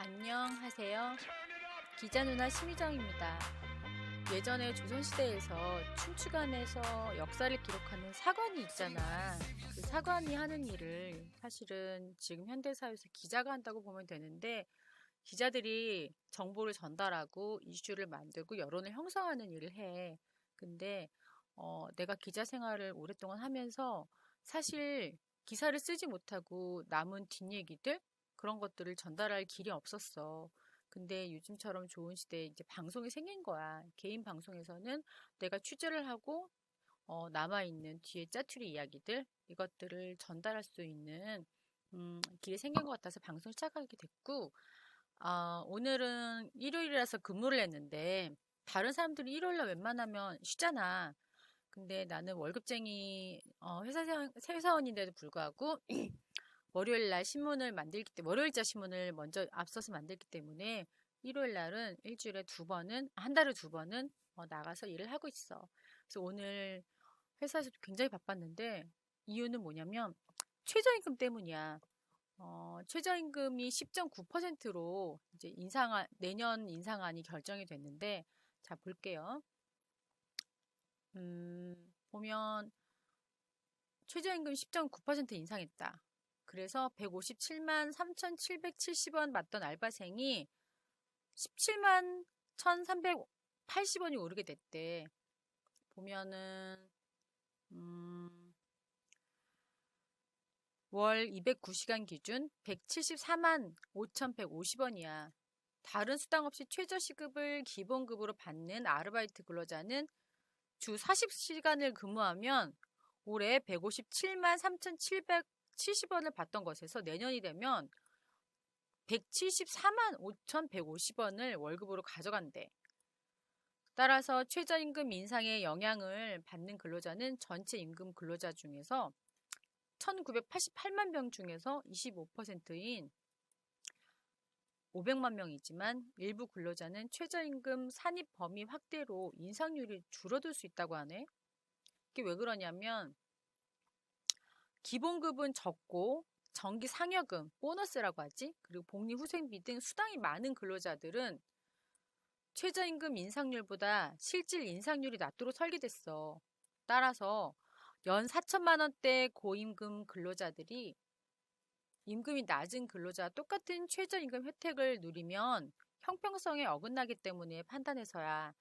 안녕하세요. 기자 누나 심희정입니다. 예전에 조선시대에서 춘추관에서 역사를 기록하는 사관이 있잖아. 그 사관이 하는 일을 사실은 지금 현대사회에서 기자가 한다고 보면 되는데, 기자들이 정보를 전달하고 이슈를 만들고 여론을 형성하는 일을 해. 근데 내가 기자 생활을 오랫동안 하면서 사실 기사를 쓰지 못하고 남은 뒷얘기들 그런 것들을 전달할 길이 없었어. 근데 요즘처럼 좋은 시대에 이제 방송이 생긴 거야. 개인 방송에서는 내가 취재를 하고 남아있는 뒤에 짜투리 이야기들 이것들을 전달할 수 있는 길이 생긴 것 같아서 방송 시작하게 됐고, 오늘은 일요일이라서 근무를 했는데, 다른 사람들이 일요일날 웬만하면 쉬잖아. 근데 나는 월급쟁이, 회사원인데도 불구하고, 월요일날 신문을 만들기 때문에, 월요일자 신문을 먼저 앞서서 만들기 때문에, 일요일날은 일주일에 두 번은, 한 달에 두 번은 나가서 일을 하고 있어. 그래서 오늘 회사에서 굉장히 바빴는데, 이유는 뭐냐면, 최저임금 때문이야. 최저임금이 10.9%로 이제 내년 인상안이 결정이 됐는데, 자, 볼게요. 보면 최저임금 10.9% 인상했다. 그래서 157만 3,770원 받던 알바생이 17만 1,380원이 오르게 됐대. 보면은, 월 209시간 기준 174만 5,150원이야. 다른 수당 없이 최저시급을 기본급으로 받는 아르바이트 근로자는 주 40시간을 근무하면 올해 157만 3,770원을 받던 것에서 내년이 되면 174만 5,150원을 월급으로 가져간대. 따라서 최저임금 인상의 영향을 받는 근로자는 전체 임금 근로자 중에서 1,988만 명 중에서 25%인 500만 명이지만 일부 근로자는 최저임금 산입 범위 확대로 인상률이 줄어들 수 있다고 하네. 이게 왜 그러냐면 기본급은 적고 정기 상여금, 보너스라고 하지? 그리고 복리후생비 등 수당이 많은 근로자들은 최저임금 인상률보다 실질 인상률이 낮도록 설계됐어. 따라서 연 4천만 원대 고임금 근로자들이 임금이 낮은 근로자와 똑같은 최저임금 혜택을 누리면 형평성에 어긋나기 때문에 판단해서야.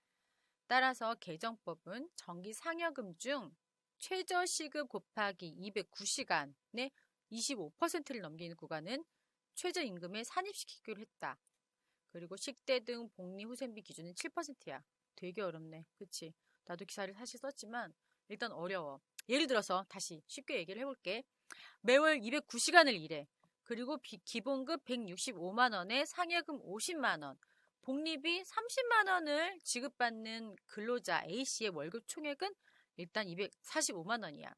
따라서 개정법은 정기 상여금 중 최저시급 곱하기 209시간의 25%를 넘기는 구간은 최저임금에 산입시키기로 했다. 그리고 식대 등 복리후생비 기준은 7%야. 되게 어렵네. 그치? 나도 기사를 사실 썼지만 일단 어려워. 예를 들어서 다시 쉽게 얘기를 해볼게. 매월 209시간을 일해. 그리고 기본급 165만 원에 상여금 50만 원, 복리비 30만 원을 지급받는 근로자 A씨의 월급 총액은 일단 245만 원이야.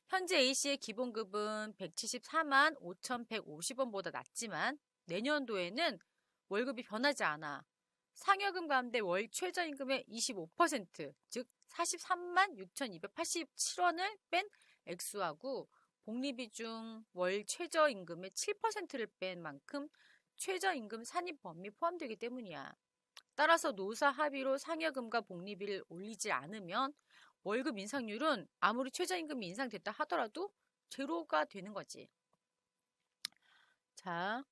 현재 A씨의 기본급은 174만 5,150원보다 낮지만 내년도에는 월급이 변하지 않아. 상여금 가운데 월 최저임금의 25%, 즉 43만 6,287원을 뺀 액수하고 복리비 중 월 최저임금의 7%를 뺀 만큼 최저임금 산입 범위 포함되기 때문이야. 따라서 노사 합의로 상여금과 복리비를 올리지 않으면 월급 인상률은 아무리 최저임금이 인상됐다 하더라도 제로가 되는 거지. 자,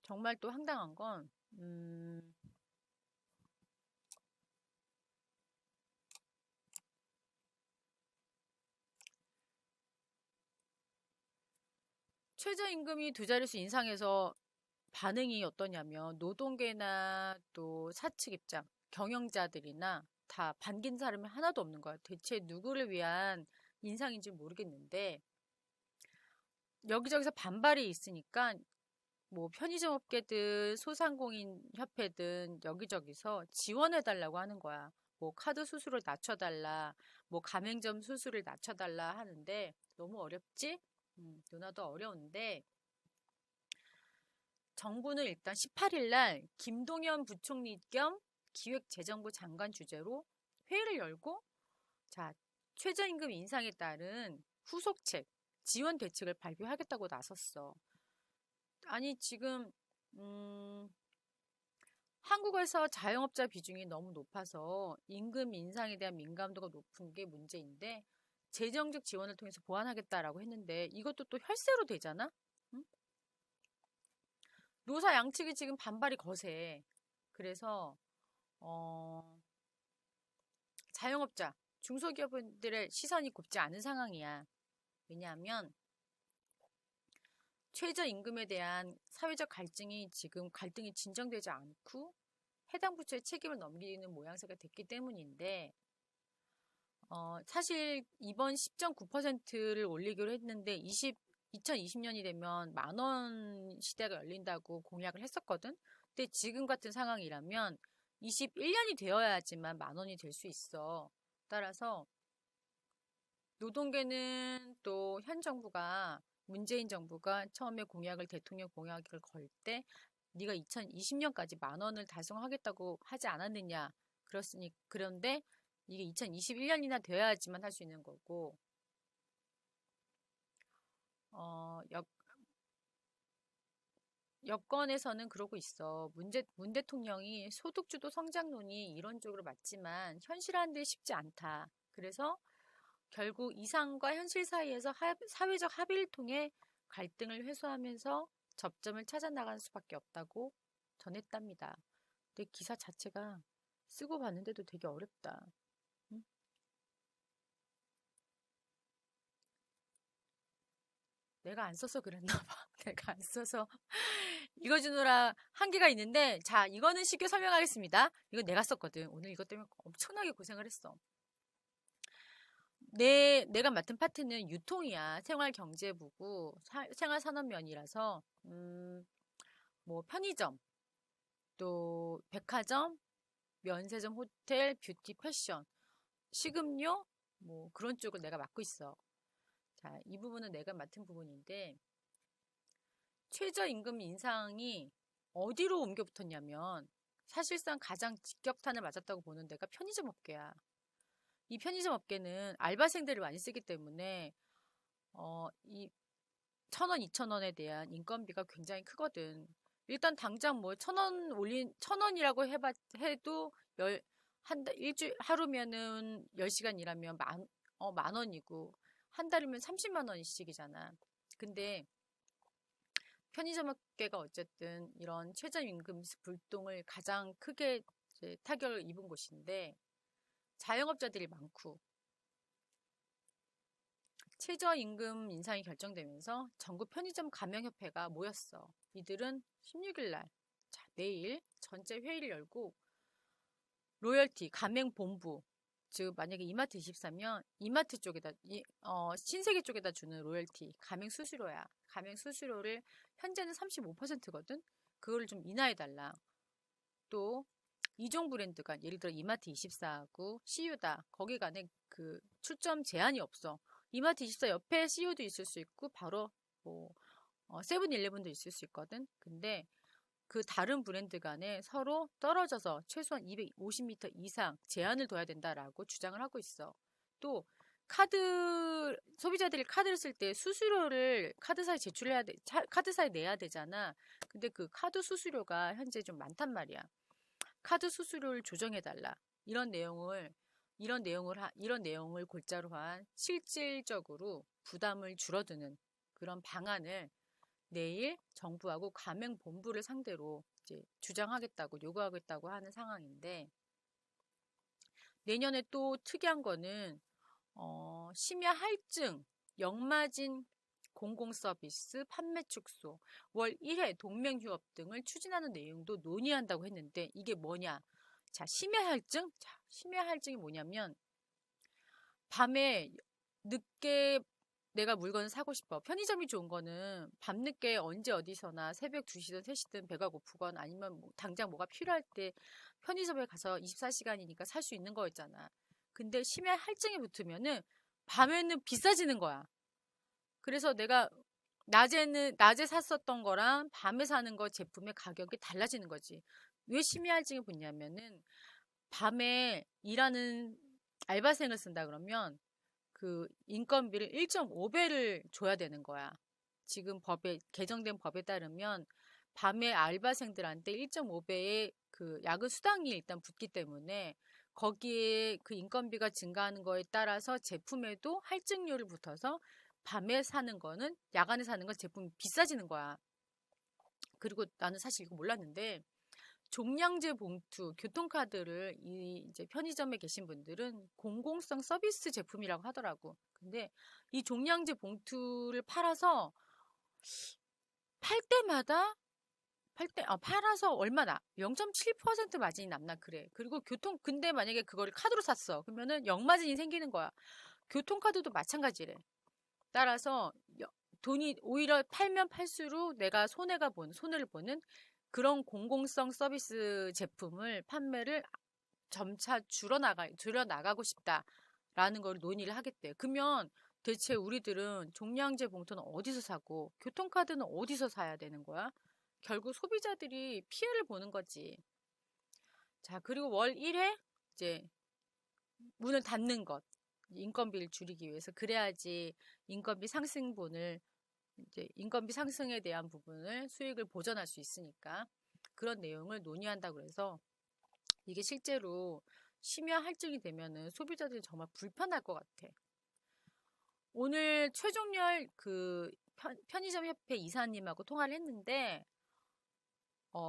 정말 또 황당한 건 최저임금이 두 자릿수 인상해서 반응이 어떠냐면 노동계나 또 사측 입장, 경영자들이나 다 반긴 사람이 하나도 없는 거야. 대체 누구를 위한 인상인지 모르겠는데 여기저기서 반발이 있으니까 뭐 편의점 업계든 소상공인 협회든 여기저기서 지원해달라고 하는 거야. 뭐 카드 수수료를 낮춰달라, 뭐 가맹점 수수료를 낮춰달라 하는데 너무 어렵지? 누나도 어려운데 정부는 일단 18일 날 김동연 부총리 겸 기획재정부 장관 주재로 회의를 열고 자, 최저임금 인상에 따른 후속책, 지원 대책을 발표하겠다고 나섰어. 아니, 지금, 한국에서 자영업자 비중이 너무 높아서 임금 인상에 대한 민감도가 높은 게 문제인데, 재정적 지원을 통해서 보완하겠다라고 했는데, 이것도 또 혈세로 되잖아? 응? 노사 양측이 지금 반발이 거세. 그래서, 어, 자영업자, 중소기업들의 시선이 곱지 않은 상황이야. 왜냐하면, 최저임금에 대한 사회적 갈등이 진정되지 않고 해당 부처에 책임을 넘기는 모양새가 됐기 때문인데, 사실 이번 10.9%를 올리기로 했는데 2020년이 되면 만원 시대가 열린다고 공약을 했었거든. 근데 지금 같은 상황이라면 21년이 되어야지만 만 원이 될 수 있어. 따라서 노동계는 또 현 정부가 문재인 정부가 처음에 대통령 공약을 걸 때 네가 2020년까지 만 원을 달성하겠다고 하지 않았느냐. 그런데 이게 2021년이나 되어야지만 할 수 있는 거고, 어, 여, 여권에서는 그러고 있어. 문 대통령이 소득주도 성장론이 이론적으로 맞지만 현실화하는 데 쉽지 않다. 그래서 결국 이상과 현실 사이에서 사회적 합의를 통해 갈등을 해소하면서 접점을 찾아 나가는 수밖에 없다고 전했답니다. 근데 기사 자체가 쓰고 봤는데도 되게 어렵다. 응? 내가 안 써서 그랬나 봐. 내가 안 써서 읽어주느라 한계가 있는데, 자, 이거는 쉽게 설명하겠습니다. 이거 내가 썼거든. 오늘 이것 때문에 엄청나게 고생을 했어. 내가 맡은 파트는 유통이야. 생활경제부고 생활산업면이라서 뭐 편의점, 또 백화점, 면세점, 호텔, 뷰티, 패션, 식음료 뭐 그런 쪽을 내가 맡고 있어. 자, 이 부분은 내가 맡은 부분인데 최저임금 인상이 어디로 옮겨 붙었냐면 사실상 가장 직격탄을 맞았다고 보는 데가 편의점 업계야. 이 편의점 업계는 알바생들을 많이 쓰기 때문에 이 1,000원, 2,000원에 대한 인건비가 굉장히 크거든. 일단 당장 뭐 1,000원이라고 해도 하루면은 10시간 일하면 만 원이고, 한 달이면 30만 원씩이잖아. 근데 편의점 업계가 어쨌든 이런 최저임금 불똥을 가장 크게 이제 타격을 입은 곳인데, 자영업자들이 많고, 최저임금 인상이 결정되면서 전국 편의점 가맹협회가 모였어. 이들은 16일 날, 자, 내일 전체 회의를 열고 로열티, 가맹본부, 즉 만약에 이마트24면 이마트 쪽에다 신세계 쪽에다 주는 로열티, 가맹 수수료야. 가맹 수수료를 현재는 35%거든. 그거를 좀 인하해달라. 또 이종 브랜드가 예를 들어 이마트24하고 CU다 거기 간에 그 출점 제한이 없어. 이마트24 옆에 CU도 있을 수 있고 바로 뭐 세븐일레븐도 있을 수 있거든. 근데 그 다른 브랜드 간에 서로 떨어져서 최소한 250m 이상 제한을 둬야 된다라고 주장을 하고 있어. 또 소비자들이 카드를 쓸 때 수수료를 카드사에 내야 되잖아. 근데 그 카드 수수료가 현재 좀 많단 말이야. 카드 수수료를 조정해달라. 이런 내용을 골자로 한 실질적으로 부담을 줄어드는 그런 방안을 내일 정부하고 가맹본부를 상대로 이제 주장하겠다고 요구하겠다고 하는 상황인데, 내년에 또 특이한 거는 심야 할증, 역마진 공공서비스, 판매 축소, 월 1회 동맹휴업 등을 추진하는 내용도 논의한다고 했는데 이게 뭐냐? 자, 심야 할증? 자, 심야 할증이 뭐냐면 밤에 늦게 내가 물건을 사고 싶어. 편의점이 좋은 거는 밤늦게 언제 어디서나 새벽 2시든 3시든 배가 고프건 아니면 당장 뭐가 필요할 때 편의점에 가서 24시간이니까 살 수 있는 거였잖아. 근데 심야 할증이 붙으면은 밤에는 비싸지는 거야. 그래서 내가 낮에 샀었던 거랑 밤에 사는 거 제품의 가격이 달라지는 거지. 왜 심야 할증이 붙냐면은 밤에 일하는 알바생을 쓴다 그러면 그 인건비를 1.5배를 줘야 되는 거야. 지금 개정된 법에 따르면 밤에 알바생들한테 1.5배의 그 야근 수당이 일단 붙기 때문에 거기에 그 인건비가 증가하는 거에 따라서 제품에도 할증료를 붙어서 밤에 사는 거는 야간에 사는 건 제품이 비싸지는 거야. 그리고 나는 사실 이거 몰랐는데 종량제 봉투, 교통카드를 이제 편의점에 계신 분들은 공공성 서비스 제품이라고 하더라고. 근데 이 종량제 봉투를 팔아서 팔 때마다 팔아서 얼마나 0.7% 마진이 남나 그래. 그리고 근데 만약에 그거를 카드로 샀어. 그러면은 역마진이 생기는 거야. 교통카드도 마찬가지래. 따라서 돈이 오히려 팔면 팔수록 내가 손해를 보는 그런 공공성 서비스 제품을 판매를 점차 줄여나가고 싶다라는 걸 논의를 하겠대. 그러면 대체 우리들은 종량제 봉투는 어디서 사고 교통카드는 어디서 사야 되는 거야? 결국 소비자들이 피해를 보는 거지. 자, 그리고 월 1회 이제 문을 닫는 것. 인건비를 줄이기 위해서. 그래야지 인건비 상승에 대한 부분을 수익을 보전할 수 있으니까 그런 내용을 논의한다고 해서 이게 실제로 심야 할증이 되면은 소비자들이 정말 불편할 것 같아. 오늘 최종열 편의점 협회 이사님하고 통화를 했는데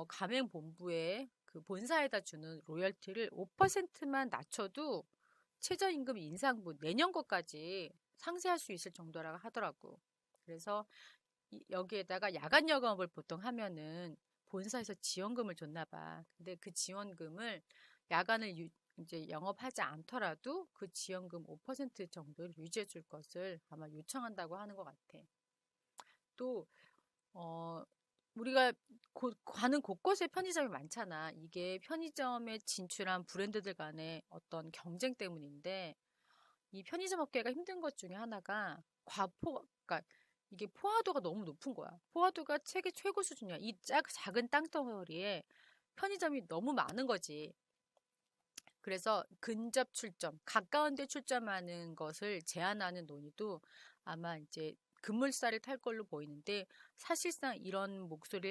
가맹본부에 그 본사에다 주는 로열티를 5%만 낮춰도 최저임금 인상분 내년 것까지 상쇄할 수 있을 정도라고 하더라고. 그래서 여기에다가 야간 영업을 보통 하면은 본사에서 지원금을 줬나 봐. 근데 그 지원금을 야간을 이제 영업하지 않더라도 그 지원금 5% 정도를 유지해 줄 것을 아마 요청한다고 하는 것 같아. 또 우리가 가는 곳곳에 편의점이 많잖아. 이게 편의점에 진출한 브랜드들 간의 어떤 경쟁 때문인데 이 편의점 업계가 힘든 것 중에 하나가 그러니까 이게 포화도가 너무 높은 거야. 포화도가 세계 최고 수준이야. 이 작은 땅덩어리에 편의점이 너무 많은 거지. 그래서 근접 출점, 가까운 데 출점하는 것을 제한하는 논의도 아마 이제 급물살을 탈 걸로 보이는데 사실상 이런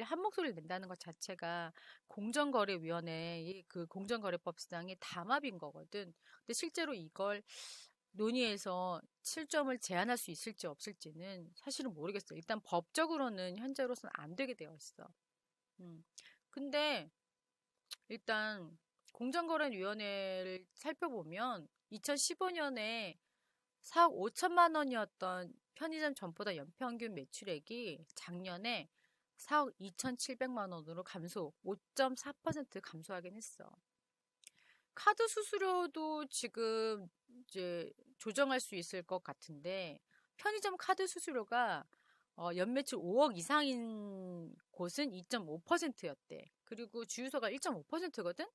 한 목소리를 낸다는 것 자체가 공정거래위원회의 그 공정거래법상의 담합인 거거든. 근데 실제로 이걸 논의해서 실점을 제한할 수 있을지 없을지는 사실은 모르겠어. 일단 법적으로는 현재로서는 안 되게 되어 있어. 근데 일단 공정거래위원회를 살펴보면 2015년에 4억 5천만 원이었던 편의점 점포다 연평균 매출액이 작년에 4억 2,700만 원으로 5.4% 감소하긴 했어. 카드 수수료도 지금 이제 조정할 수 있을 것 같은데 편의점 카드 수수료가 연매출 5억 이상인 곳은 2.5%였대. 그리고 주유소가 1.5%거든?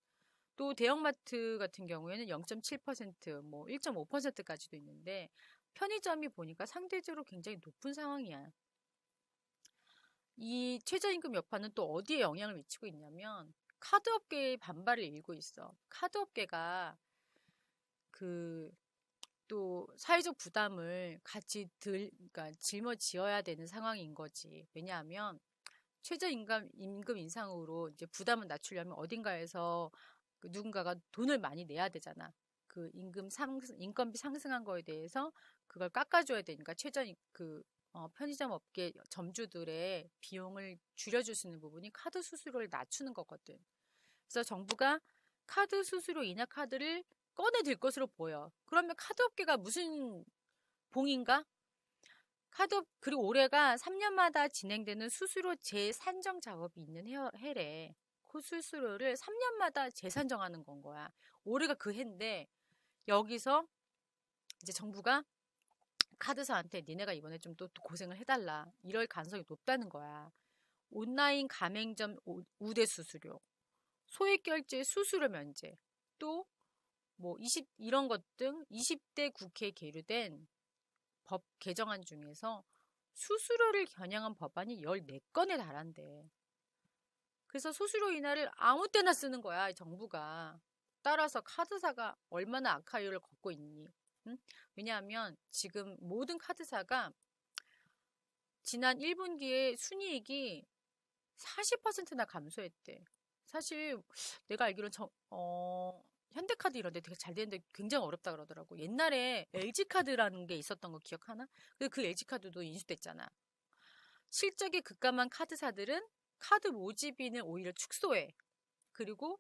또 대형마트 같은 경우에는 0.7%, 뭐 1.5%까지도 있는데 편의점이 보니까 상대적으로 굉장히 높은 상황이야. 이 최저임금 여파는 또 어디에 영향을 미치고 있냐면 카드업계의 반발을 일고 있어. 카드업계가 또 사회적 부담을 같이 그러니까 짊어지어야 되는 상황인 거지. 왜냐하면 임금 인상으로 이제 부담을 낮추려면 어딘가에서 누군가가 돈을 많이 내야 되잖아. 인건비 상승한 거에 대해서 그걸 깎아줘야 되니까 편의점 업계 점주들의 비용을 줄여줄 수 있는 부분이 카드 수수료를 낮추는 거거든. 그래서 정부가 카드 수수료 인하 카드를 꺼내들 것으로 보여. 그러면 카드 업계가 무슨 봉인가? 그리고 올해가 3년마다 진행되는 수수료 재산정 작업이 있는 해래. 그 수수료를 3년마다 재산정하는 건 거야. 올해가 그 해인데 여기서 이제 정부가 카드사한테 니네가 이번에 좀 또 고생을 해달라. 이럴 가능성이 높다는 거야. 온라인 가맹점 우대 수수료, 소액결제 수수료 면제, 또 뭐 이런 것 등 20대 국회에 계류된 법 개정안 중에서 수수료를 겨냥한 법안이 14건에 달한대. 그래서 수수료 인하를 아무 때나 쓰는 거야, 정부가. 따라서 카드사가 얼마나 악화율을 걷고 있니? 응? 왜냐하면 지금 모든 카드사가 지난 1분기에 순이익이 40%나 감소했대. 사실 내가 알기로는 현대카드 이런 데 되게 잘 되는데 굉장히 어렵다 그러더라고. 옛날에 LG카드라는 게 있었던 거 기억하나? 근데 그 LG카드도 인수됐잖아. 실적이 급감한 카드사들은 카드 모집인을 오히려 축소해. 그리고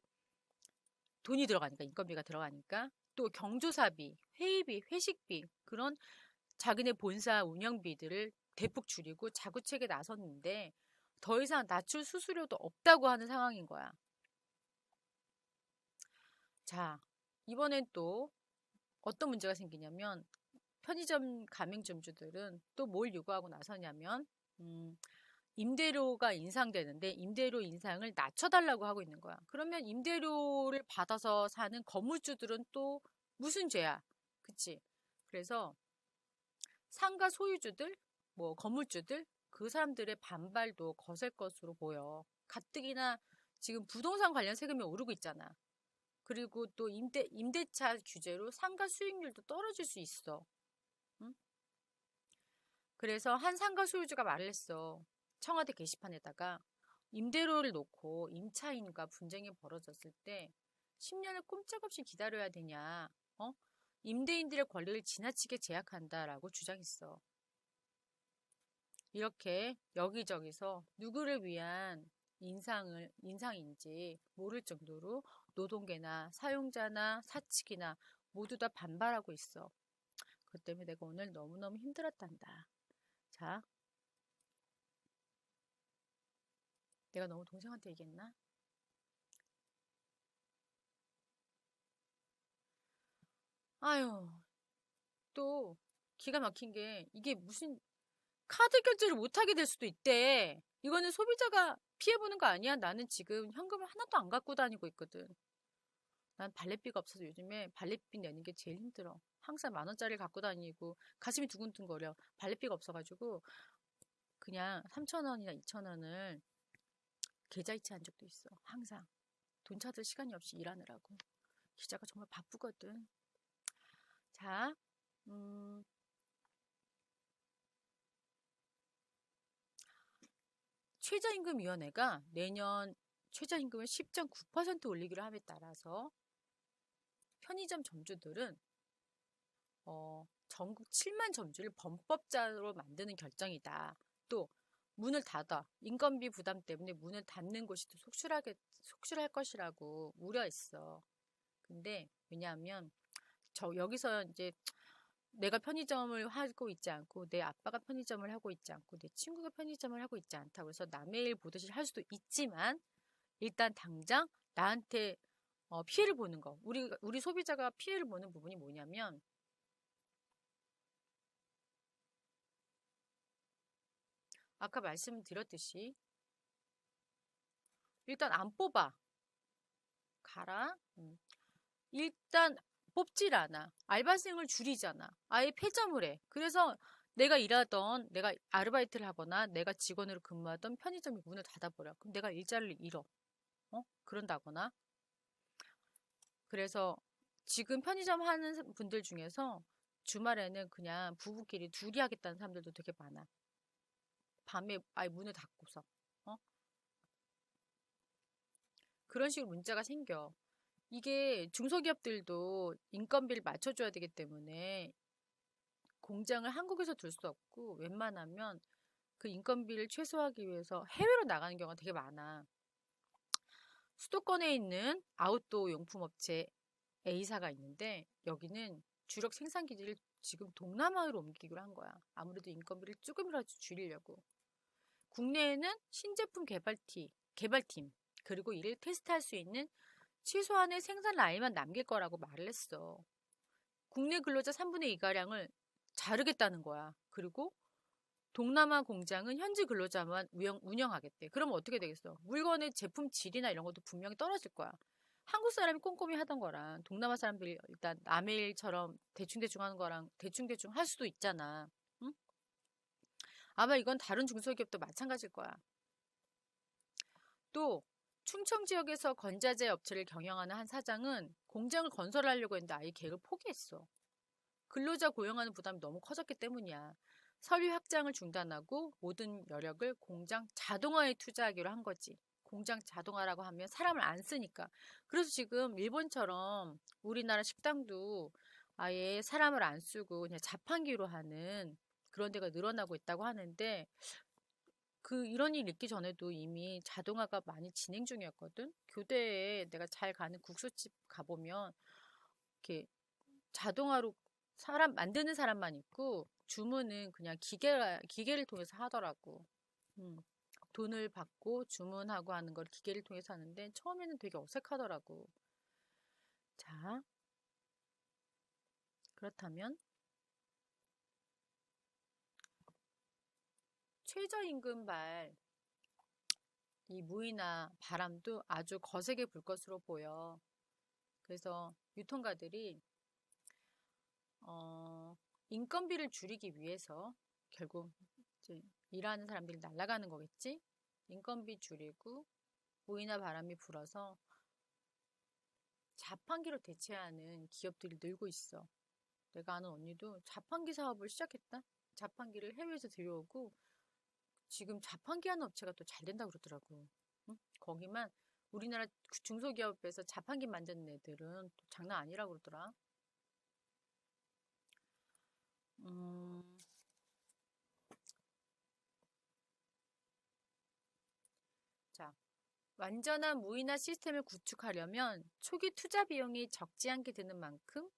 돈이 들어가니까, 인건비가 들어가니까. 또 경조사비, 회의비, 회식비, 그런 자기네 본사 운영비들을 대폭 줄이고 자구책에 나섰는데 더 이상 낮출 수수료도 없다고 하는 상황인 거야. 자, 이번엔 또 어떤 문제가 생기냐면 편의점 가맹점주들은 또 뭘 요구하고 나서냐면 임대료가 인상되는데 임대료 인상을 낮춰달라고 하고 있는 거야. 그러면 임대료를 받아서 사는 건물주들은 또 무슨 죄야? 그치? 그래서 상가 소유주들, 뭐 건물주들 그 사람들의 반발도 거셀 것으로 보여. 가뜩이나 지금 부동산 관련 세금이 오르고 있잖아. 그리고 또 임대차 규제로 상가 수익률도 떨어질 수 있어. 응? 그래서 한 상가 소유주가 말을 했어. 청와대 게시판에다가 임대료를 놓고 임차인과 분쟁이 벌어졌을 때 10년을 꼼짝없이 기다려야 되냐? 어? 임대인들의 권리를 지나치게 제약한다라고 주장했어. 이렇게 여기저기서 누구를 위한 인상인지 모를 정도로 노동계나 사용자나 사측이나 모두 다 반발하고 있어. 그 때문에 내가 오늘 너무너무 힘들었단다. 자, 내가 너무 동생한테 얘기했나? 아유, 또 기가 막힌 게 이게 무슨 카드 결제를 못하게 될 수도 있대. 이거는 소비자가 피해보는 거 아니야? 나는 지금 현금을 하나도 안 갖고 다니고 있거든. 난 발렛비가 없어서 요즘에 발렛비 내는 게 제일 힘들어. 항상 10,000원짜리를 갖고 다니고 가슴이 두근두근거려. 발렛비가 없어가지고 그냥 3,000원이나 2,000원을 계좌이체한 적도 있어. 항상. 돈 찾을 시간이 없이 일하느라고. 기자가 정말 바쁘거든. 자, 음, 최저임금위원회가 내년 최저임금을 10.9% 올리기로 함에 따라서 편의점 점주들은 전국 7만 점주를 범법자로 만드는 결정이다. 또 문을 닫아 인건비 부담 때문에 문을 닫는 곳이 더 속출할 것이라고 우려했어. 근데 왜냐하면 여기서 이제 내가 편의점을 하고 있지 않고 내 아빠가 편의점을 하고 있지 않고 내 친구가 편의점을 하고 있지 않다고 해서 남의 일 보듯이 할 수도 있지만 일단 당장 나한테 피해를 보는 거 우리 소비자가 피해를 보는 부분이 뭐냐면 아까 말씀드렸듯이 일단 안 뽑아 가라 일단 뽑질 않아 알바생을 줄이잖아 아예 폐점을 해 그래서 내가 아르바이트를 하거나 내가 직원으로 근무하던 편의점이 문을 닫아버려 그럼 내가 일자리를 잃어 그런다거나 그래서 지금 편의점 하는 분들 중에서 주말에는 그냥 부부끼리 둘이 하겠다는 사람들도 되게 많아 밤에 아예 문을 닫고서 어? 그런 식으로 문제가 생겨 이게 중소기업들도 인건비를 맞춰줘야 되기 때문에 공장을 한국에서 둘 수 없고 웬만하면 그 인건비를 최소화하기 위해서 해외로 나가는 경우가 되게 많아. 수도권에 있는 아웃도어 용품 업체 A사가 있는데 여기는 주력 생산 기지를 지금 동남아로 옮기기로 한 거야. 아무래도 인건비를 조금이라도 줄이려고. 국내에는 신제품 개발팀 그리고 이를 테스트할 수 있는 최소한의 생산 라인만 남길 거라고 말을 했어. 국내 근로자 3분의 2가량을 자르겠다는 거야. 그리고 동남아 공장은 현지 근로자만 운영하겠대. 그러면 어떻게 되겠어? 물건의 제품 질이나 이런 것도 분명히 떨어질 거야. 한국 사람이 꼼꼼히 하던 거랑 동남아 사람들이 일단 남의 일처럼 대충대충 하는 거랑 대충대충 할 수도 있잖아. 응? 아마 이건 다른 중소기업도 마찬가지일 거야. 또 충청 지역에서 건자재 업체를 경영하는 한 사장은 공장을 건설하려고 했는데 아예 계획을 포기했어. 근로자 고용하는 부담이 너무 커졌기 때문이야. 설비 확장을 중단하고 모든 여력을 공장 자동화에 투자하기로 한 거지. 공장 자동화라고 하면 사람을 안 쓰니까. 그래서 지금 일본처럼 우리나라 식당도 아예 사람을 안 쓰고 그냥 자판기로 하는 그런 데가 늘어나고 있다고 하는데, 이런 일 있기 전에도 이미 자동화가 많이 진행 중이었거든. 교대에 내가 잘 가는 국수집 가보면 이렇게 자동화로 사람 만드는 사람만 있고 주문은 그냥 기계를 통해서 하더라고. 음, 돈을 받고 주문하고 하는 걸 기계를 통해서 하는데 처음에는 되게 어색하더라고. 자, 그렇다면 최저임금발 이 무이나 바람도 아주 거세게 불 것으로 보여. 그래서 유통가들이 어, 인건비를 줄이기 위해서 결국 이제 일하는 사람들이 날아가는 거겠지? 인건비 줄이고 무이나 바람이 불어서 자판기로 대체하는 기업들이 늘고 있어. 내가 아는 언니도 자판기 사업을 시작했다. 자판기를 해외에서 들여오고 지금 자판기 하는 업체가 또 잘 된다 그러더라고. 응? 거기만 우리나라 중소기업에서 자판기 만드는 애들은 또 장난 아니라고 그러더라. 음, 자, 완전한 무인화 시스템을 구축하려면 초기 투자 비용이 적지 않게 드는 만큼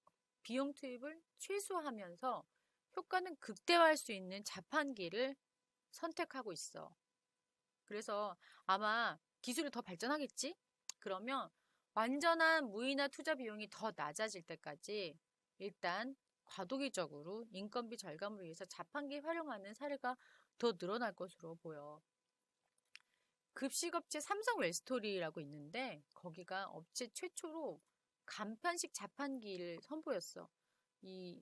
비용 투입을 최소화하면서 효과는 극대화할 수 있는 자판기를 선택하고 있어. 그래서 아마 기술이 더 발전하겠지? 그러면 완전한 무인화 투자 비용이 더 낮아질 때까지 일단 과도기적으로 인건비 절감을 위해서 자판기 활용하는 사례가 더 늘어날 것으로 보여. 급식업체 삼성 웰스토리라고 있는데 거기가 업체 최초로 간편식 자판기를 선보였어. 이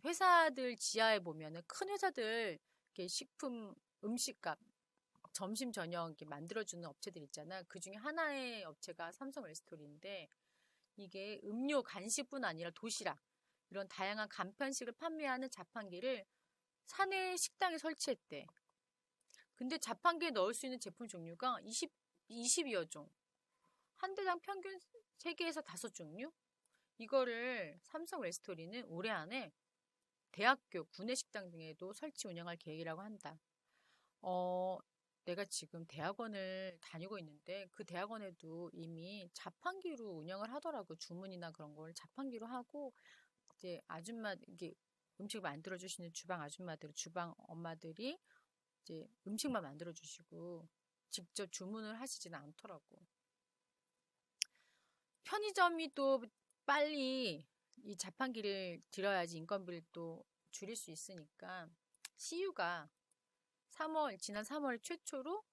회사들 지하에 보면은 큰 회사들 이렇게 식품 음식값 점심 저녁 이렇게 만들어주는 업체들 있잖아. 그 중에 하나의 업체가 삼성 웰스토리인데 이게 음료 간식뿐 아니라 도시락 이런 다양한 간편식을 판매하는 자판기를 사내 식당에 설치했대. 근데 자판기에 넣을 수 있는 제품 종류가 20여 종. 한 대당 평균 3개에서 5종류? 이거를 삼성 웰스토리는 올해 안에 대학교, 구내식당 등에도 설치 운영할 계획이라고 한다. 어, 내가 지금 대학원을 다니고 있는데 그 대학원에도 이미 자판기로 운영을 하더라고. 주문이나 그런 걸 자판기로 하고 이제 이게 음식 만들어 주시는 주방 아줌마들, 주방 엄마들이 이제 음식만 만들어 주시고 직접 주문을 하시지는 않더라고. 편의점이 또 빨리 이 자판기를 들여야지 인건비를 또 줄일 수 있으니까 CU가 지난 3월 최초로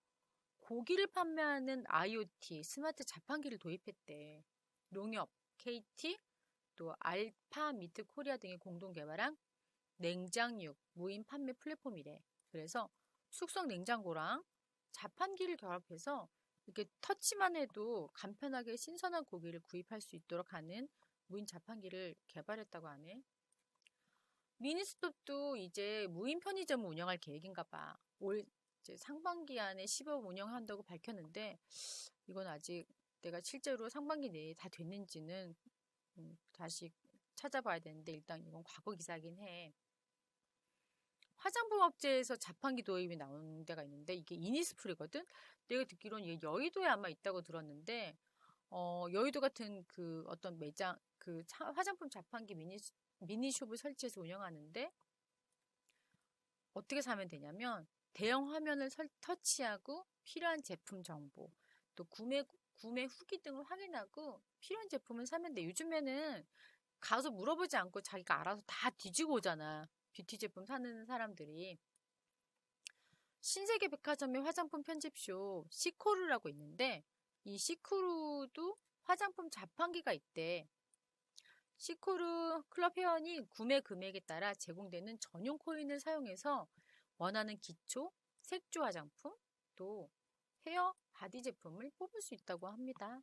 고기를 판매하는 IoT 스마트 자판기를 도입했대. 농협, KT, 또 알파 미트 코리아 등이 공동 개발한 냉장육 무인 판매 플랫폼이래. 그래서 숙성 냉장고랑 자판기를 결합해서 이렇게 터치만 해도 간편하게 신선한 고기를 구입할 수 있도록 하는 무인 자판기를 개발했다고 하네. 미니스톱도 이제 무인 편의점을 운영할 계획인가 봐. 올 이제 상반기 안에 시범 운영한다고 밝혔는데 이건 아직 내가 실제로 상반기 내에 다 됐는지는 다시 찾아봐야 되는데 일단 이건 과거 기사긴 해. 화장품 업체에서 자판기 도입이 나오는 데가 있는데 이게 이니스프리거든. 내가 듣기로는 이게 여의도에 아마 있다고 들었는데 여의도 같은 그 어떤 매장 화장품 자판기 미니숍을 설치해서 운영하는데 어떻게 사면 되냐면 대형 화면을 터치하고 필요한 제품 정보 또 구매 후기 등을 확인하고 필요한 제품을 사면 돼. 요즘에는 가서 물어보지 않고 자기가 알아서 다 뒤지고 오잖아. 뷰티 제품 사는 사람들이. 신세계 백화점의 화장품 편집쇼 시코루라고 있는데 이 시코루도 화장품 자판기가 있대. 시코루 클럽 회원이 구매 금액에 따라 제공되는 전용 코인을 사용해서 원하는 기초, 색조 화장품, 또 헤어, 바디 제품을 뽑을 수 있다고 합니다.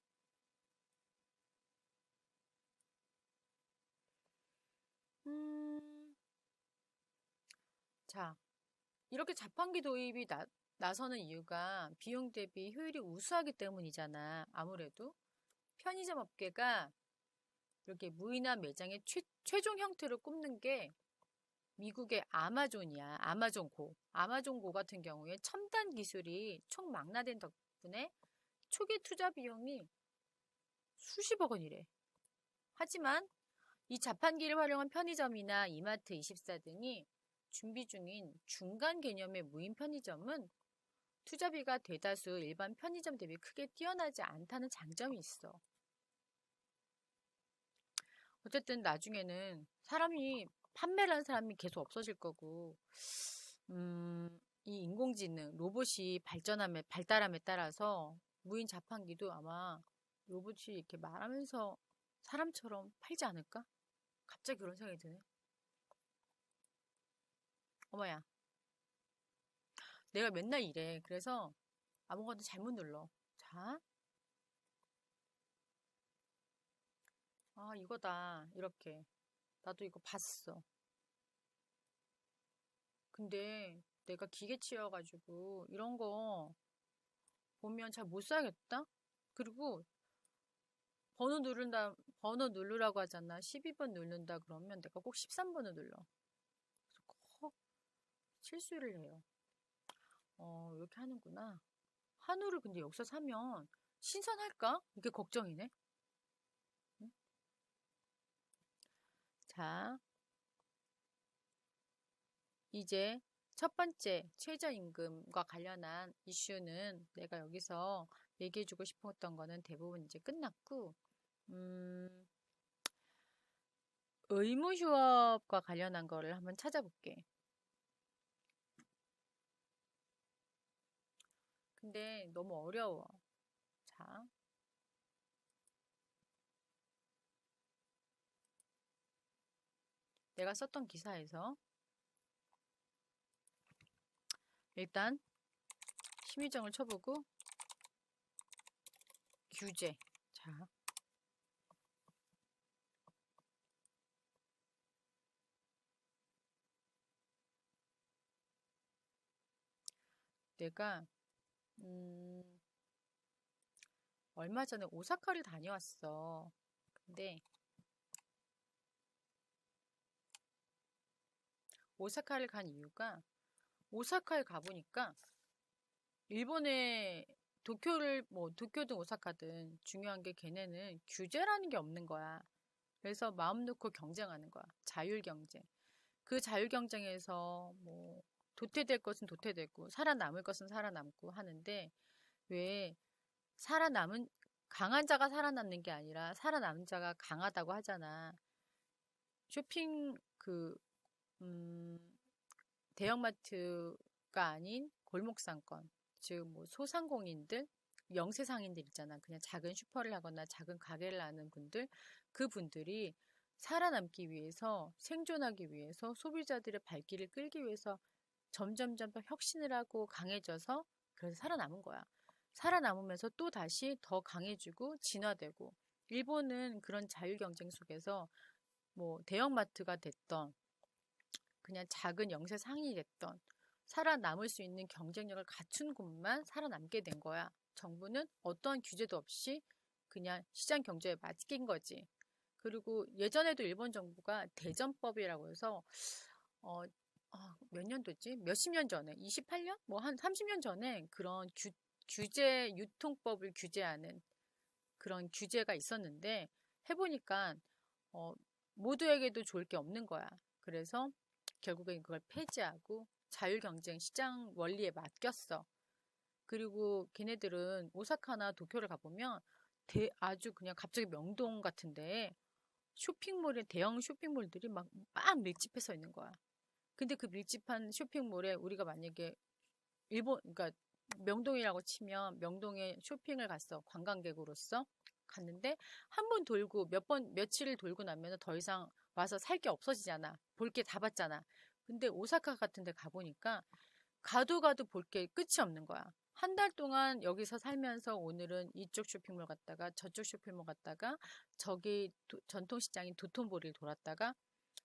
자, 이렇게 자판기 도입이 나서는 이유가 비용 대비 효율이 우수하기 때문이잖아. 아무래도 편의점 업계가 이렇게 무인화 매장의 최종 형태를 꼽는 게 미국의 아마존이야. 아마존고. 아마존고 같은 경우에 첨단 기술이 총망라된 덕분에 초기 투자 비용이 수십억 원이래. 하지만 이 자판기를 활용한 편의점이나 이마트24 등이 준비 중인 중간 개념의 무인 편의점은 투자비가 대다수 일반 편의점 대비 크게 뛰어나지 않다는 장점이 있어. 어쨌든 나중에는 판매를 하는 사람이 계속 없어질 거고, 이 인공지능, 로봇이 발달함에 따라서 무인 자판기도 아마 로봇이 이렇게 말하면서 사람처럼 팔지 않을까? 갑자기 그런 생각이 드네. 어머야, 내가 맨날 이래. 그래서 아무것도 잘못 눌러. 자, 이거다. 이렇게. 나도 이거 봤어. 근데 내가 기계치여가지고 이런 거 보면 잘 못 사겠다? 그리고 번호 누르라고 하잖아. 12번 누른다 그러면 내가 꼭 13번을 눌러. 그래서 꼭 실수를 해요. 이렇게 하는구나. 한우를 근데 여기서 사면 신선할까? 이게 걱정이네. 응? 자, 이제 첫 번째 최저임금과 관련한 이슈는 내가 여기서 얘기해주고 싶었던 거는 대부분 이제 끝났고, 음, 의무휴업과 관련한 거를 한번 찾아볼게. 근데 너무 어려워. 자, 내가 썼던 기사에서 일단 심의정을 쳐보고 규제. 자, 내가 얼마 전에 오사카를 다녀왔어. 근데 오사카를 간 이유가 오사카에 가보니까 일본의 도쿄든 오사카든 중요한 게 걔네는 규제라는 게 없는 거야. 그래서 마음 놓고 경쟁하는 거야. 자율 경쟁. 그 자율 경쟁에서 뭐 도태될 것은 도태되고 살아남을 것은 살아남고 하는데 왜 살아남은 강한 자가 살아남는 게 아니라 살아남은 자가 강하다고 하잖아. 쇼핑 음, 대형마트가 아닌 골목상권, 즉 뭐 소상공인들, 영세상인들 있잖아. 그냥 작은 슈퍼를 하거나 작은 가게를 하는 분들, 그분들이 살아남기 위해서, 생존하기 위해서, 소비자들의 발길을 끌기 위해서 점점점 더 혁신을 하고 강해져서 그래서 살아남은 거야. 살아남으면서 또 다시 더 강해지고 진화되고 일본은 그런 자율 경쟁 속에서 뭐 대형마트가 됐던 그냥 작은 영세 상인이 됐던 살아남을 수 있는 경쟁력을 갖춘 곳만 살아남게 된 거야. 정부는 어떠한 규제도 없이 그냥 시장 경제에 맡긴 거지. 그리고 예전에도 일본 정부가 대전법이라고 해서 어, 몇 년도지? 몇십 년 전에, 28년? 뭐 한 30년 전에 그런 규제, 유통법을 규제하는 그런 규제가 있었는데 해보니까 어, 모두에게도 좋을 게 없는 거야. 그래서 결국엔 그걸 폐지하고 자율경쟁 시장 원리에 맡겼어. 그리고 걔네들은 오사카나 도쿄를 가보면 아주 그냥 갑자기 명동 같은데 대형 쇼핑몰들이 막 밀집해 서 있는 거야. 근데 그 밀집한 쇼핑몰에 우리가 만약에 그러니까 명동이라고 치면 명동에 쇼핑을 갔어. 관광객으로서 갔는데 한 번 돌고 며칠을 돌고 나면 더 이상 와서 살 게 없어지잖아. 볼 게 다 봤잖아. 근데 오사카 같은 데 가보니까 가도 볼 게 끝이 없는 거야. 한 달 동안 여기서 살면서 오늘은 이쪽 쇼핑몰 갔다가 저쪽 쇼핑몰 갔다가 저기 전통시장인 도톤보리를 돌았다가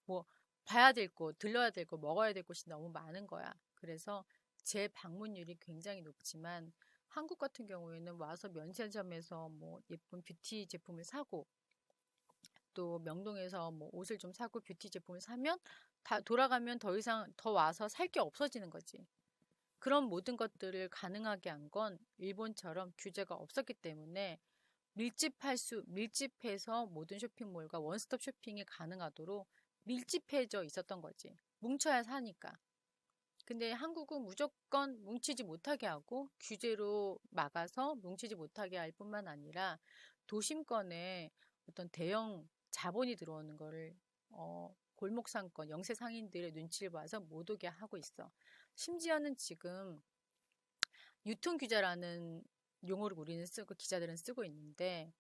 뭐 봐야 될 곳, 들러야 될 곳, 먹어야 될 곳이 너무 많은 거야. 그래서 재방문율이 굉장히 높지만 한국 같은 경우에는 와서 면세점에서 뭐 예쁜 뷰티 제품을 사고 또 명동에서 뭐 옷을 좀 사고 뷰티 제품을 사면 다 돌아가면 더 이상 더 와서 살 게 없어지는 거지. 그런 모든 것들을 가능하게 한 건 일본처럼 규제가 없었기 때문에 밀집해서 모든 쇼핑몰과 원스톱 쇼핑이 가능하도록 밀집해져 있었던 거지. 뭉쳐야 사니까. 근데 한국은 무조건 뭉치지 못하게 하고 규제로 막아서 뭉치지 못하게 할 뿐만 아니라 도심권에 어떤 대형 자본이 들어오는 거를 골목 상권, 영세 상인들의 눈치를 봐서 못 오게 하고 있어. 심지어는 지금 유통 규제라는 용어를 우리는 쓰고 기자들은 쓰고 있는데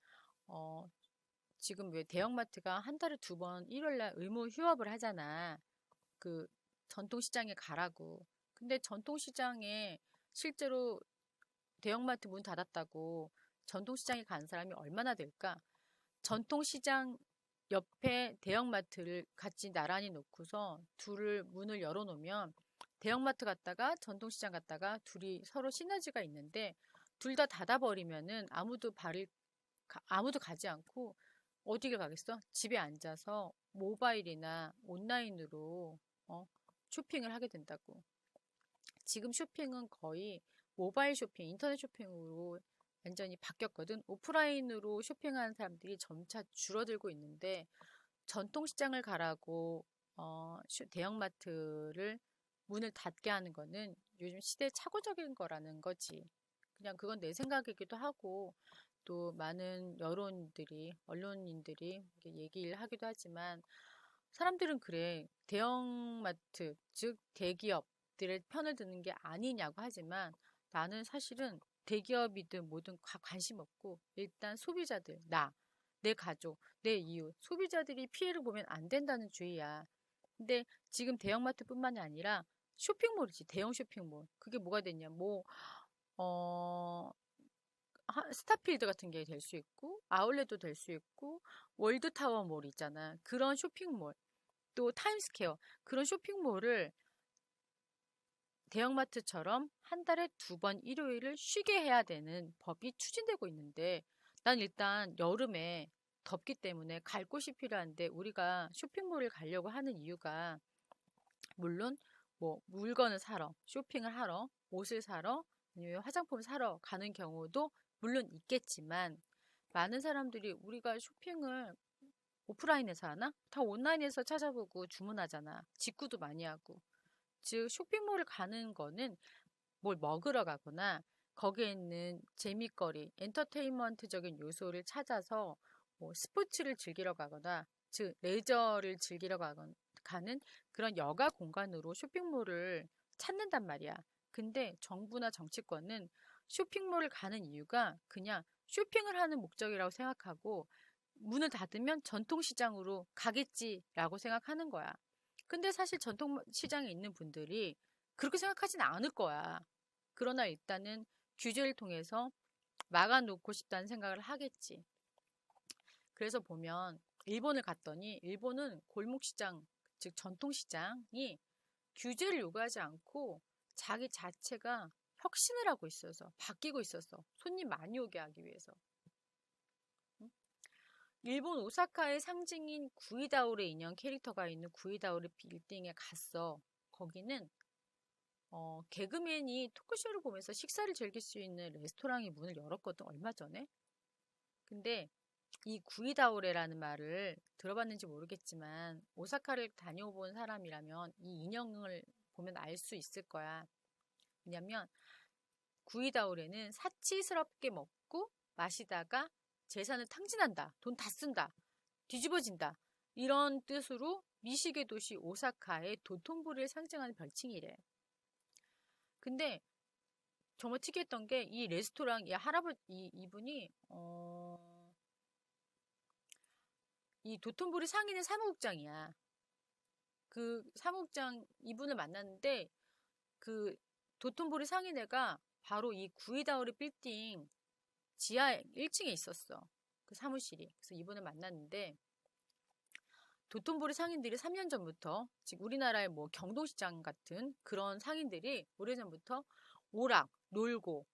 어, 지금 왜 대형마트가 한 달에 2번 일요일 날 의무 휴업을 하잖아. 그 전통시장에 가라고. 근데 전통시장에 실제로 대형마트 문 닫았다고 전통시장에 간 사람이 얼마나 될까? 전통시장 옆에 대형마트를 같이 나란히 놓고서 둘을 문을 열어놓으면 대형마트 갔다가 전통시장 갔다가 둘이 서로 시너지가 있는데 둘 다 닫아버리면은 아무도 가지 않고 어디를 가겠어? 집에 앉아서 모바일이나 온라인으로 쇼핑을 하게 된다고. 지금 쇼핑은 거의 모바일 쇼핑, 인터넷 쇼핑으로 완전히 바뀌었거든. 오프라인으로 쇼핑하는 사람들이 점차 줄어들고 있는데 전통시장을 가라고 대형마트를 문을 닫게 하는 거는 요즘 시대의 착오적인 거라는 거지. 그냥 그건 내 생각이기도 하고 또 많은 언론인들이 이렇게 얘기를 하기도 하지만 사람들은 그래. 대형마트, 즉 대기업들의 편을 드는 게 아니냐고 하지만 나는 사실은 대기업이든 뭐든 관심 없고 일단 소비자들, 내 가족, 내 이웃, 소비자들이 피해를 보면 안 된다는 주의야. 근데 지금 대형마트뿐만이 아니라 쇼핑몰이지, 대형 쇼핑몰. 그게 뭐가 됐냐, 어, 스타필드 같은 게 될 수 있고, 아울렛도 될 수 있고, 월드타워몰 있잖아. 그런 쇼핑몰. 또 타임스퀘어. 그런 쇼핑몰을 대형마트처럼 한 달에 2번 일요일을 쉬게 해야 되는 법이 추진되고 있는데, 난 일단 여름에 덥기 때문에 갈 곳이 필요한데, 우리가 쇼핑몰을 가려고 하는 이유가, 물론, 뭐, 물건을 사러, 쇼핑을 하러, 옷을 사러, 아니면 화장품을 사러 가는 경우도 물론 있겠지만, 많은 사람들이 우리가 쇼핑을 오프라인에서 하나? 다 온라인에서 찾아보고 주문하잖아. 직구도 많이 하고. 즉, 쇼핑몰을 가는 거는 뭘 먹으러 가거나 거기에 있는 재미거리, 엔터테인먼트적인 요소를 찾아서 뭐 스포츠를 즐기러 가거나 즉 레저를 즐기러 가는 그런 여가 공간으로 쇼핑몰을 찾는단 말이야. 근데 정부나 정치권은 쇼핑몰을 가는 이유가 그냥 쇼핑을 하는 목적이라고 생각하고 문을 닫으면 전통시장으로 가겠지라고 생각하는 거야. 근데 사실 전통시장에 있는 분들이 그렇게 생각하진 않을 거야. 그러나 일단은 규제를 통해서 막아놓고 싶다는 생각을 하겠지. 그래서 보면 일본을 갔더니 일본은 골목시장, 즉 전통시장이 규제를 요구하지 않고 자기 자체가 혁신을 하고 있어서 바뀌고 있었어. 손님 많이 오게 하기 위해서. 응? 일본 오사카의 상징인 구이다오레 인형 캐릭터가 있는 구이다오레 빌딩에 갔어. 거기는 개그맨이 토크쇼를 보면서 식사를 즐길 수 있는 레스토랑이 문을 열었거든, 얼마 전에. 근데 이 구이다오레라는 말을 들어봤는지 모르겠지만, 오사카를 다녀본 사람이라면 이 인형을 보면 알 수 있을 거야. 왜냐면, 구이다오레는 사치스럽게 먹고 마시다가 재산을 탕진한다. 돈 다 쓴다. 뒤집어진다. 이런 뜻으로 미식의 도시 오사카의 도톤보리를 상징하는 별칭이래. 근데 정말 특이했던 게 이 레스토랑 이분이 이 도톤보리 상인의 사무국장이야. 그 사무국장 이분을 만났는데 그 도톤보리 상인회가 바로 이 구이다오리 빌딩 지하 1층에 있었어. 그 사무실이. 그래서 이분을 만났는데 도톤보리 상인들이 3년 전부터, 즉 우리나라의 뭐 경동시장 같은 그런 상인들이 오래전부터 오락, 놀고,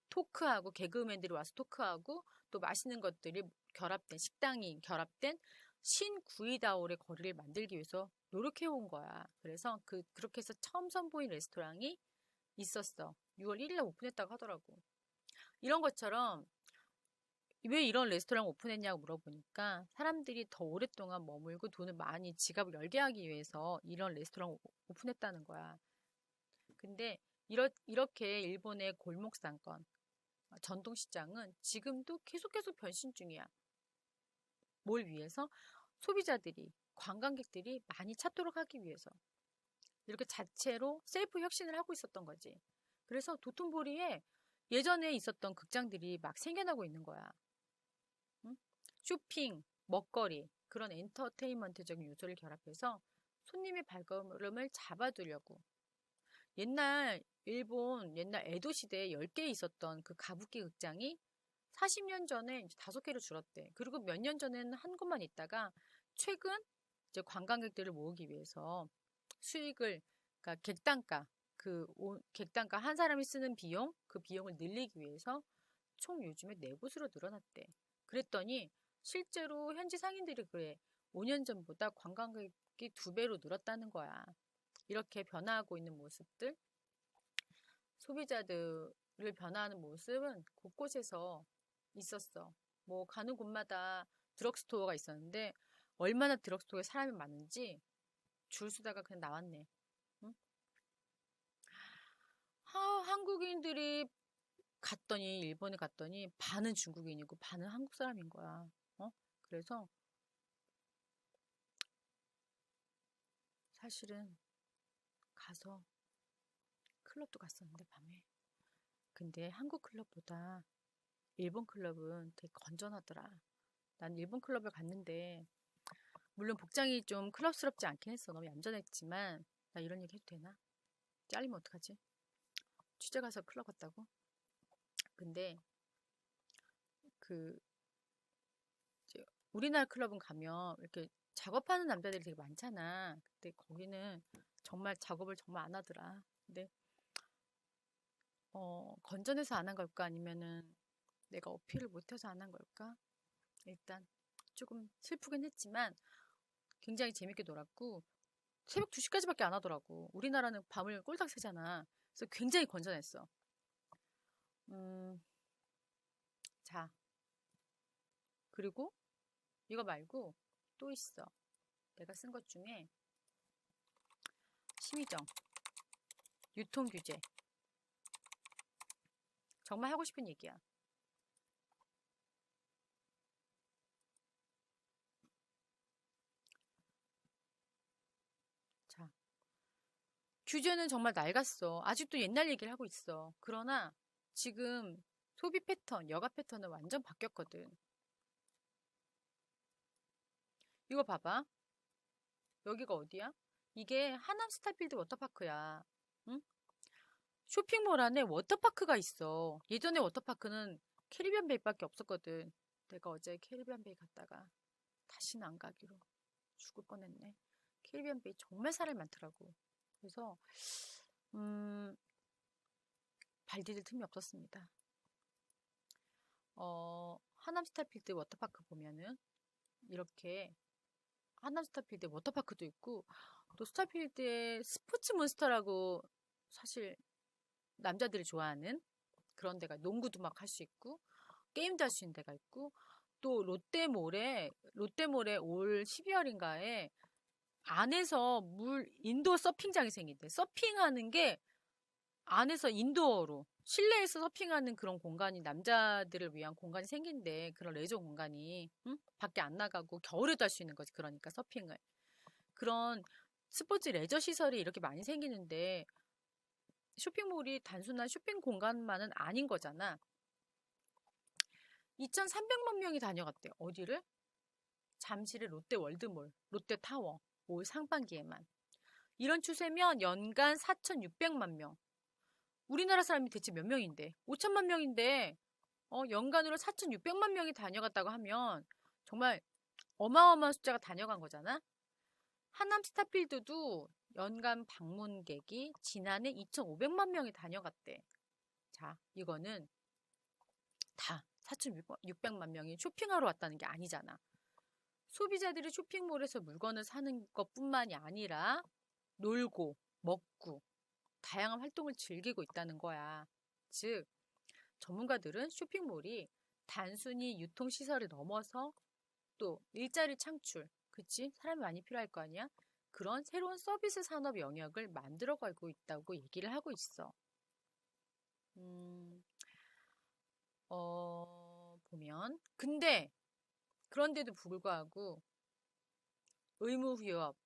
토크하고, 개그우먼들이 와서 토크하고, 또 맛있는 것들이 결합된, 식당이 결합된 신구이다올의 거리를 만들기 위해서 노력해온 거야. 그래서 그렇게 해서 처음 선보인 레스토랑이 있었어. 6월 1일에 오픈했다고 하더라고. 이런 것처럼 왜 이런 레스토랑 오픈했냐고 물어보니까 사람들이 더 오랫동안 머물고 돈을 많이 지갑을 열게 하기 위해서 이런 레스토랑 오픈했다는 거야. 근데 이렇게 일본의 골목상권, 전통시장은 지금도 계속 변신 중이야. 뭘 위해서? 소비자들이, 관광객들이 많이 찾도록 하기 위해서. 이렇게 자체로 셀프 혁신을 하고 있었던 거지. 그래서 도톤보리에 예전에 있었던 극장들이 막 생겨나고 있는 거야. 응? 쇼핑, 먹거리, 그런 엔터테인먼트적인 요소를 결합해서 손님의 발걸음을 잡아두려고. 일본 에도 시대에 10개 있었던 그 가부키 극장이 40년 전에 이제 5개로 줄었대. 그리고 몇 년 전에는 한 곳만 있다가 최근 이제 관광객들을 모으기 위해서 수익을, 그러니까 객단가 한 사람이 쓰는 비용, 그 비용을 늘리기 위해서 총 요즘에 4곳으로 늘어났대. 그랬더니 실제로 현지 상인들이 그래. 5년 전보다 관광객이 2배로 늘었다는 거야. 이렇게 변화하고 있는 모습들, 소비자들을 변화하는 모습은 곳곳에서 있었어. 뭐 가는 곳마다 드럭스토어가 있었는데 얼마나 드럭스토어에 사람이 많은지 줄 서다가 그냥 나왔네. 응? 한국인들이 일본에 갔더니 반은 중국인이고 반은 한국 사람인 거야. 그래서 사실은 가서 클럽도 갔었는데 밤에. 근데 한국 클럽보다 일본 클럽은 되게 건전하더라. 난 일본 클럽을 갔는데 물론 복장이 좀 클럽스럽지 않긴 했어. 너무 얌전했지만 나 이런 얘기 해도 되나? 잘리면 어떡하지? 취재 가서 클럽 갔다고? 근데 그 이제 우리나라 클럽은 가면 이렇게 작업하는 남자들이 되게 많잖아. 근데 거기는 정말 작업을 정말 안 하더라. 근데 건전해서 안 한 걸까? 아니면은 내가 어필을 못해서 안 한 걸까? 일단 조금 슬프긴 했지만 굉장히 재밌게 놀았고 새벽 2시까지밖에 안 하더라고. 우리나라는 밤을 꼴딱 새잖아. 그래서 굉장히 건전했어. 음, 자, 그리고 이거 말고 또 있어. 내가 쓴 것 중에 심의정, 유통규제. 정말 하고 싶은 얘기야. 자, 규제는 정말 낡았어. 아직도 옛날 얘기를 하고 있어. 그러나 지금 소비 패턴, 여가 패턴은 완전 바뀌었거든. 이거 봐봐. 여기가 어디야? 이게 하남 스타필드 워터파크야. 응? 쇼핑몰 안에 워터파크가 있어. 예전에 워터파크는 캐리비안 베이밖에 없었거든. 내가 어제 캐리비안 베이 갔다가 다시는 안 가기로 죽을 뻔했네. 캐리비안 베이 정말 사람이 많더라고. 그래서 발 디딜 틈이 없었습니다. 하남 스타필드 워터파크 보면은 이렇게 하남 스타필드 워터파크도 있고 또 스타필드에 스포츠 몬스터라고 사실 남자들이 좋아하는 그런 데가 농구도 막 할 수 있고 게임도 할 수 있는 데가 있고 또 롯데몰에 올 12월인가에 안에서 인도어 서핑장이 생긴대. 서핑하는 게 안에서 인도어로 실내에서 서핑하는 그런 공간이 남자들을 위한 공간이 생긴대. 그런 레저 공간이 응? 밖에 안 나가고 겨울에도 할 수 있는 거지. 그러니까 서핑을 그런 스포츠 레저 시설이 이렇게 많이 생기는데 쇼핑몰이 단순한 쇼핑 공간만은 아닌 거잖아. 2,300만 명이 다녀갔대. 어디를? 잠실의 롯데월드몰, 롯데타워 올 상반기에만. 이런 추세면 연간 4,600만 명. 우리나라 사람이 대체 몇 명인데? 5천만 명인데 연간으로 4,600만 명이 다녀갔다고 하면 정말 어마어마한 숫자가 다녀간 거잖아. 하남 스타필드도 연간 방문객이 지난해 2,500만 명이 다녀갔대. 자, 이거는 다 4,600만 명이 쇼핑하러 왔다는 게 아니잖아. 소비자들이 쇼핑몰에서 물건을 사는 것뿐만이 아니라 놀고, 먹고, 다양한 활동을 즐기고 있다는 거야. 즉, 전문가들은 쇼핑몰이 단순히 유통시설을 넘어서 또 일자리 창출, 그치? 사람이 많이 필요할 거 아니야? 그런 새로운 서비스 산업 영역을 만들어가고 있다고 얘기를 하고 있어. 보면. 근데, 그런데도 불구하고 의무 휴업,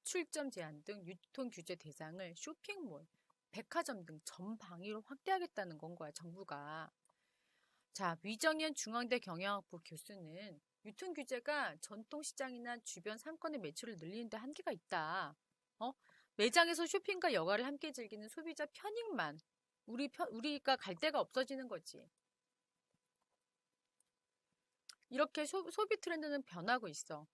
출점 제한 등 유통 규제 대상을 쇼핑몰, 백화점 등 전 방위로 확대하겠다는 건 거야, 정부가. 자, 위정현 중앙대 경영학부 교수는 유통 규제가 전통시장이나 주변 상권의 매출을 늘리는 데 한계가 있다. 매장에서 쇼핑과 여가를 함께 즐기는 소비자 편익만 우리가 갈 데가 없어지는 거지. 이렇게 소비 트렌드는 변하고 있어.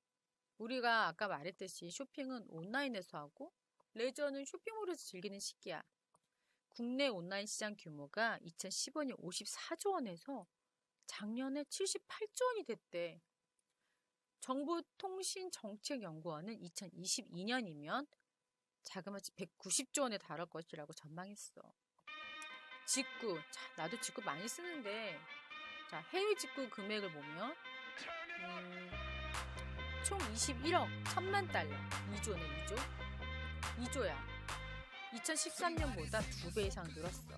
우리가 아까 말했듯이 쇼핑은 온라인에서 하고 레저는 쇼핑몰에서 즐기는 시기야. 국내 온라인 시장 규모가 2015년 54조 원에서 작년에 78조 원이 됐대. 정보통신정책연구원은 2022년이면 자그마치 190조 원에 달할 것이라고 전망했어. 직구, 자, 나도 직구 많이 쓰는데, 자, 해외 직구 금액을 보면 총 21억 1천만 달러, 2조네, 2조. 2조야. 2013년보다 2배 이상 늘었어.